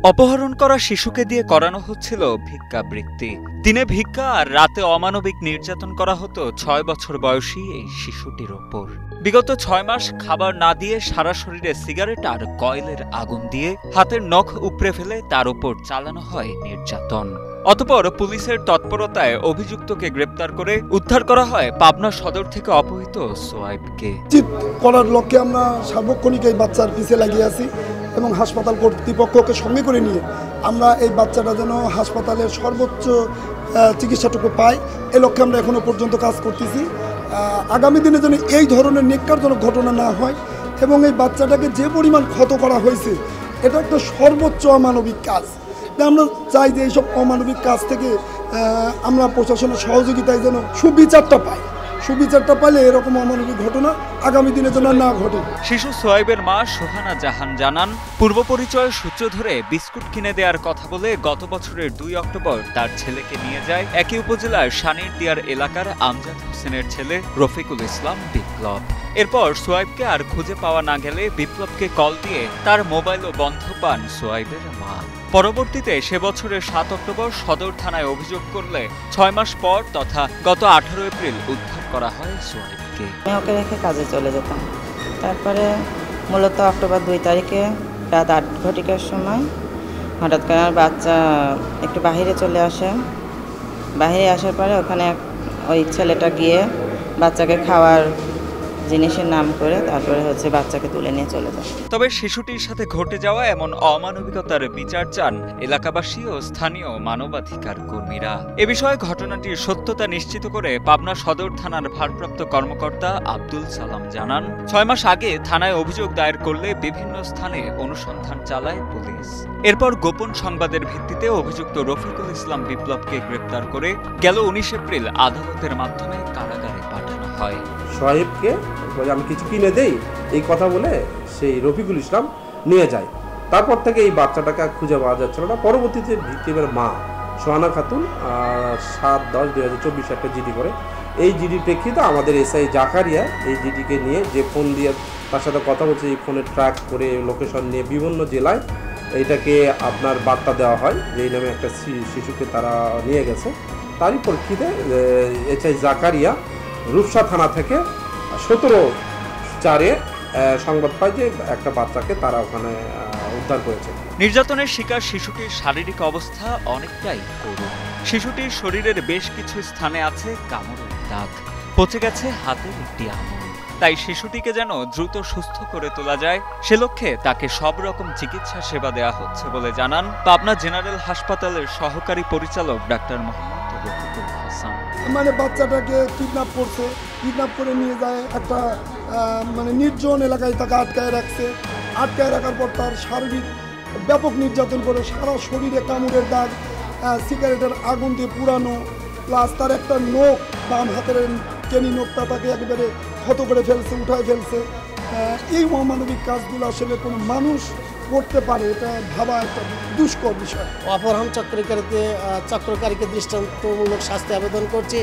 অপহরণ করা শিশুকে দিয়ে করানো হচ্ছিল ভিক্ষাবৃত্তি। দিনে ভিক্ষা আর রাতে অমানবিক নির্যাতন করা হতো ৬ বছর বয়সী এই শিশুটির ওপর। বিগত ৬ মাস খাবার না দিয়ে সারা শরীরে সিগারেট আর কয়লের আগুন দিয়ে হাতের নখ উপড়ে ফেলে তার উপর চালানো হয় নির্যাতন। অতঃপর পুলিশের তৎপরতায় অভিযুক্তকে গ্রেপ্তার করে উদ্ধার করা হয় পাবনা সদর থেকে অপহৃত সোয়াইবকে। চিৎ করার লক্ষ্যে আমরা সার্বক্ষণিক এই বাচ্চার পিছিয়ে লাগিয়ে আছি এবং হাসপাতাল কর্তৃপক্ষকে সঙ্গে করে নিয়ে আমরা এই বাচ্চাটা যেন হাসপাতালের সর্বোচ্চ চিকিৎসাটুকু পায় এ লক্ষ্যে আমরা এখনও পর্যন্ত কাজ করতেছি। আগামী দিনে যেন এই ধরনের নেককারজনক ঘটনা না হয় এবং এই বাচ্চাটাকে যে পরিমাণ ক্ষত করা হয়েছে এটা একটা সর্বোচ্চ অমানবিক কাজ। আমরা চাই যে এইসব অমানবিক কাজ থেকে আমরা প্রশাসনের সহযোগিতায় যেন সুবিচারটা পাই। সুবিচারটা পাইলে এরকম অমানবিক ঘটনা আগামী দিনে যেন না ঘটে। শিশু সোয়াইবের মা সোহানা জাহান জানান, পূর্ব পরিচয় সূত্র ধরে বিস্কুট কিনে দেওয়ার কথা বলে গত বছরের ২ অক্টোবর তার ছেলেকে নিয়ে যায় একই উপজেলার শানির দিয়ার এলাকার আমজাদ হোসেনের ছেলে রফিকুল ইসলাম বিপ্লব। এরপর সোয়াইবকে আর খুঁজে পাওয়া না গেলে বিপ্লবকে কল দিয়ে তার মোবাইলও বন্ধ পান সোয়াইবের মা। পরবর্তীতে সে বছরের ৭ অক্টোবর সদর থানায় অভিযোগ করলে ৬ মাস পর তথা গত ১৮ এপ্রিল উদ্ধার করা হয় সোয়াইবকে। আমি ওকে রেখে কাজে চলে যেতাম। তারপরে মূলত অক্টোবর ২ তারিখে রাত ৮ ঘটিকার সময় হঠাৎ করে আমার বাচ্চা একটু বাহিরে চলে আসে। বাহিরে আসার পরে ওখানে ওই ছেলেটা গিয়ে বাচ্চাকে খাওয়ার জিনিসের নাম করে তারপরে বাচ্চাকে তুলে নিয়ে চলে যায়। তবে শিশুটির সাথে ঘটে যাওয়া এমন অমানবিকতার বিচার চান এলাকাবাসী ও স্থানীয় মানবাধিকার কর্মীরা। এ বিষয়ে ঘটনাটির সত্যতা নিশ্চিত করে পাবনা সদর থানার ভারপ্রাপ্ত কর্মকর্তা আব্দুল সালাম জানান, ৬ মাস আগে থানায় অভিযোগ দায়ের করলে বিভিন্ন স্থানে অনুসন্ধান চালায় পুলিশ। এরপর গোপন সংবাদের ভিত্তিতে অভিযুক্ত রফিকুল ইসলাম বিপ্লবকে গ্রেপ্তার করে গেল ১৯ এপ্রিল আদালতের মাধ্যমে কারাগারে পাঠানো হয়। সোয়াইবকে আমি কিছু কিনে দেই এই কথা বলে সেই রফিকুল ইসলাম নিয়ে যায়। তারপর থেকে এই বাচ্চাটাকে খুঁজে পাওয়া যাচ্ছিল না। পরবর্তীতে ভিকটিমের মা সোহানা খাতুন ৭/১০/২০২৪ একটা জিডি করে। এই জিডির প্রেক্ষিতে আমাদের এসআই জাকারিয়া এই জিডিকে নিয়ে যে ফোন দিয়ে তার সাথে কথা বলছে, এই ফোনে ট্র্যাক করে লোকেশন নিয়ে বিভিন্ন জেলায় এইটাকে আপনার বার্তা দেওয়া হয় যে এই নামে একটা শিশুকে তারা নিয়ে গেছে। তারই প্রেক্ষিতে এসআই জাকারিয়া রূপসা থানা থেকে ১৭/৪ সংবাদ পায় যে একটা বাচ্চাকে তারা ওখানে উদ্ধার করেছে। নির্যাতনের শিকার শিশুটির শারীরিক অবস্থা অনেকটাই করুণ। শিশুটির শরীরের বেশ কিছু স্থানে আছে কামড়ের দাগ, পচে গেছে হাতের একটি আঙুল। তাই শিশুটিকে যেন দ্রুত সুস্থ করে তোলা যায় সে লক্ষ্যে তাকে সব রকম চিকিৎসা সেবা দেওয়া হচ্ছে বলে জানান পাবনা জেনারেল হাসপাতালের সহকারী পরিচালক ডাক্তার মোহাম্মদ রফিকুল হাসান। বাচ্চাটাকে কিডন্যাপ করছে, কিডন্যাপ করে নিয়ে যায় একটা নির্জন এলাকায় তাকে আটকায় রাখছে। আটকায় রাখার পর তার শারীরিক ব্যাপক নির্যাতন করে সারা শরীরে কামড়ের দাগ, সিগারেটের আগুন দিয়ে পুরানো, প্লাস তার একটা নখ বাম হাতের কেনি নখটা তাকে একেবারে ক্ষত করে ফেলছে, উঠায় ফেলছে। এই অমানবিক কাজগুলো আসলে কোনো মানুষ করতে পারে এটা ভাবা একটা দুষ্কর বিষয়। অপহরণ চক্রকারীকে দৃষ্টান্তমূলক শাস্তি আবেদন করছি।